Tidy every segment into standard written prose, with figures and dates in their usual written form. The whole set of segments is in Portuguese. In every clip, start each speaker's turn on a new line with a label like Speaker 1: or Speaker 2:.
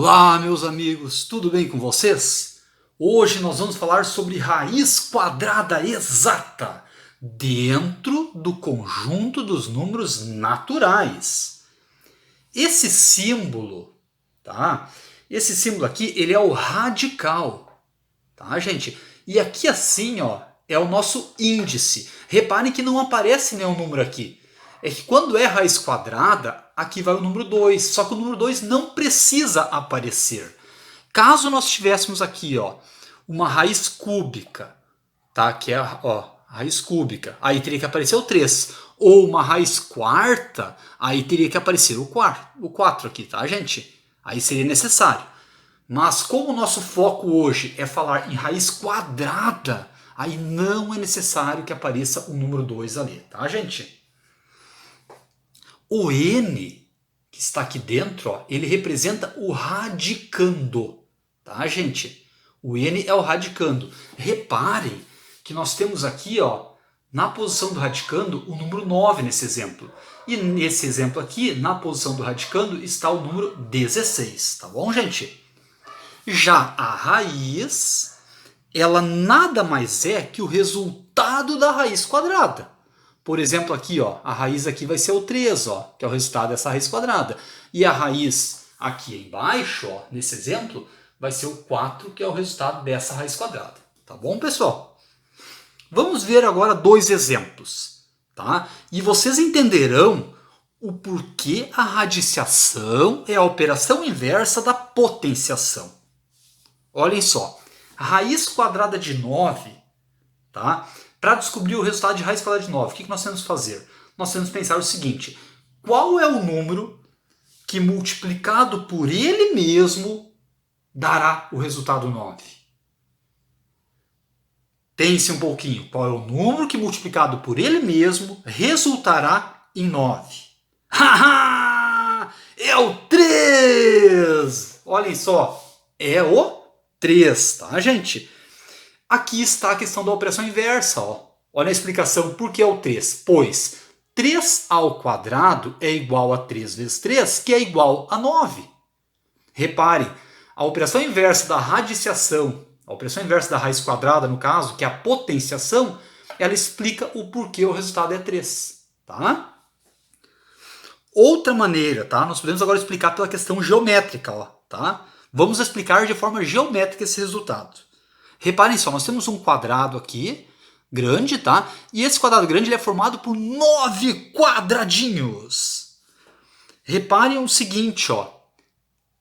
Speaker 1: Olá, meus amigos, tudo bem com vocês? Hoje nós vamos falar sobre raiz quadrada exata dentro do conjunto dos números naturais. Esse símbolo, tá? Esse símbolo aqui, ele é o radical, tá, gente? E aqui assim, ó, é o nosso índice. Reparem que não aparece nenhum número aqui. É que quando é raiz quadrada, aqui vai o número 2. Só que o número 2 não precisa aparecer. Caso nós tivéssemos aqui, ó, uma raiz cúbica, tá? Que é, ó, raiz cúbica. Aí teria que aparecer o 3. Ou uma raiz quarta, aí teria que aparecer o 4 aqui, tá, gente? Aí seria necessário. Mas como o nosso foco hoje é falar em raiz quadrada, aí não é necessário que apareça o número 2 ali, tá, gente? O n, que está aqui dentro, ó, ele representa o radicando, tá, gente? O n é o radicando. Reparem que nós temos aqui, ó, na posição do radicando, o número 9 nesse exemplo. E nesse exemplo aqui, na posição do radicando, está o número 16, tá bom, gente? Já a raiz, ela nada mais é que o resultado da raiz quadrada. Por exemplo, aqui, ó, a raiz aqui vai ser o 3, ó, que é o resultado dessa raiz quadrada. E a raiz aqui embaixo, ó, nesse exemplo, vai ser o 4, que é o resultado dessa raiz quadrada. Tá bom, pessoal? Vamos ver agora dois exemplos, tá? E vocês entenderão o porquê a radiciação é a operação inversa da potenciação. Olhem só, a raiz quadrada de 9, tá? Para descobrir o resultado de raiz quadrada de 9, o que nós temos que fazer? Nós temos que pensar o seguinte: qual é o número que multiplicado por ele mesmo dará o resultado 9? Pense um pouquinho, qual é o número que multiplicado por ele mesmo resultará em 9? Haha! É o 3! Olhem só, é o 3, tá, gente? Aqui está a questão da operação inversa. Ó. Olha a explicação por que é o 3. Pois 3 ao quadrado é igual a 3 vezes 3, que é igual a 9. Reparem, a operação inversa da radiciação, a operação inversa da raiz quadrada, no caso, que é a potenciação, ela explica o porquê o resultado é 3. Tá? Outra maneira, tá? Nós podemos agora explicar pela questão geométrica. Ó, tá? Vamos explicar de forma geométrica esse resultado. Reparem só, nós temos um quadrado aqui, grande, tá? E esse quadrado grande ele é formado por 9 quadradinhos. Reparem o seguinte, ó.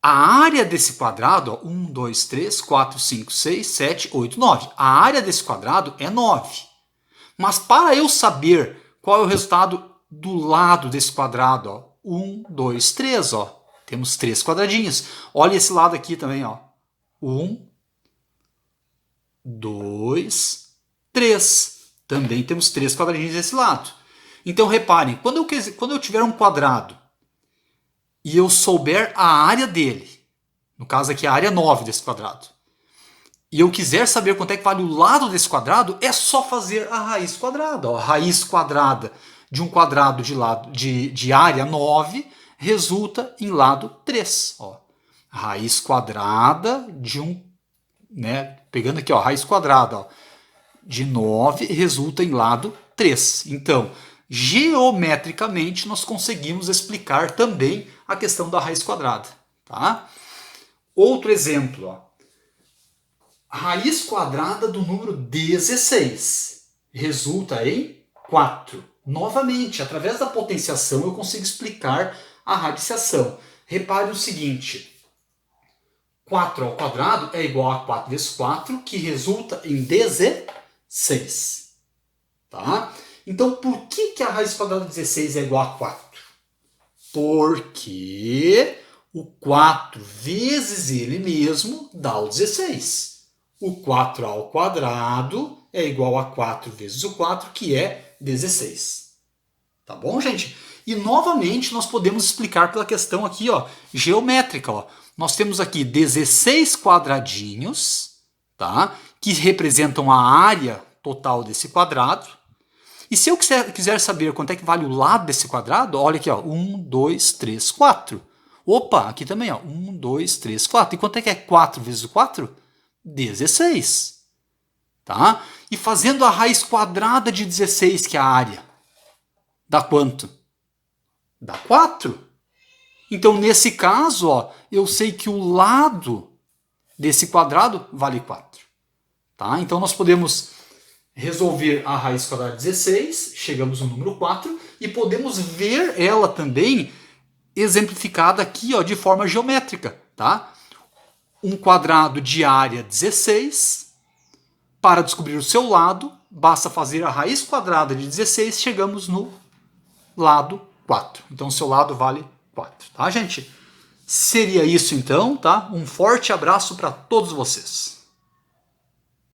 Speaker 1: A área desse quadrado, ó, 1, 2, 3, 4, 5, 6, 7, 8, 9. A área desse quadrado é 9. Mas para eu saber qual é o resultado do lado desse quadrado, ó, 1, 2, 3, ó. Temos 3 quadradinhos. Olha esse lado aqui também, ó. 1, 2, 3. Também temos 3 quadradinhos desse lado. Então reparem, quando eu tiver um quadrado e eu souber a área dele, no caso aqui a área 9 desse quadrado, e eu quiser saber quanto é que vale o lado desse quadrado, é só fazer a raiz quadrada. Ó. A raiz quadrada de um quadrado de área 9 resulta em lado 3. Ó. A raiz quadrada de um, né, pegando aqui, ó, raiz quadrada, ó, de 9 resulta em lado 3. Então, geometricamente, nós conseguimos explicar também a questão da raiz quadrada. Tá? Outro exemplo, ó. A raiz quadrada do número 16 resulta em 4. Novamente, através da potenciação, eu consigo explicar a radiciação. Repare o seguinte: 4 ao quadrado é igual a 4 vezes 4, que resulta em 16. Tá? Então, por que a raiz quadrada de 16 é igual a 4? Porque o 4 vezes ele mesmo dá o 16. O 4 ao quadrado é igual a 4 vezes o 4, que é 16. Tá bom, gente? E, novamente, nós podemos explicar pela questão aqui, ó, geométrica. Ó. Nós temos aqui 16 quadradinhos, tá? Que representam a área total desse quadrado. E se eu quiser saber quanto é que vale o lado desse quadrado, olha aqui, ó, 1, 2, 3, 4. Opa, aqui também, ó. 1, 2, 3, 4. E quanto é que é 4 vezes o 4? 16. Tá? E fazendo a raiz quadrada de 16, que é a área, dá quanto? Dá 4. Então, nesse caso, ó, eu sei que o lado desse quadrado vale 4. Tá? Então, nós podemos resolver a raiz quadrada de 16, chegamos no número 4, e podemos ver ela também exemplificada aqui, ó, de forma geométrica. Tá? Um quadrado de área 16. Para descobrir o seu lado, basta fazer a raiz quadrada de 16, chegamos no lado 4. Então, o seu lado vale 4, tá, gente? Seria isso então, tá? Um forte abraço para todos vocês.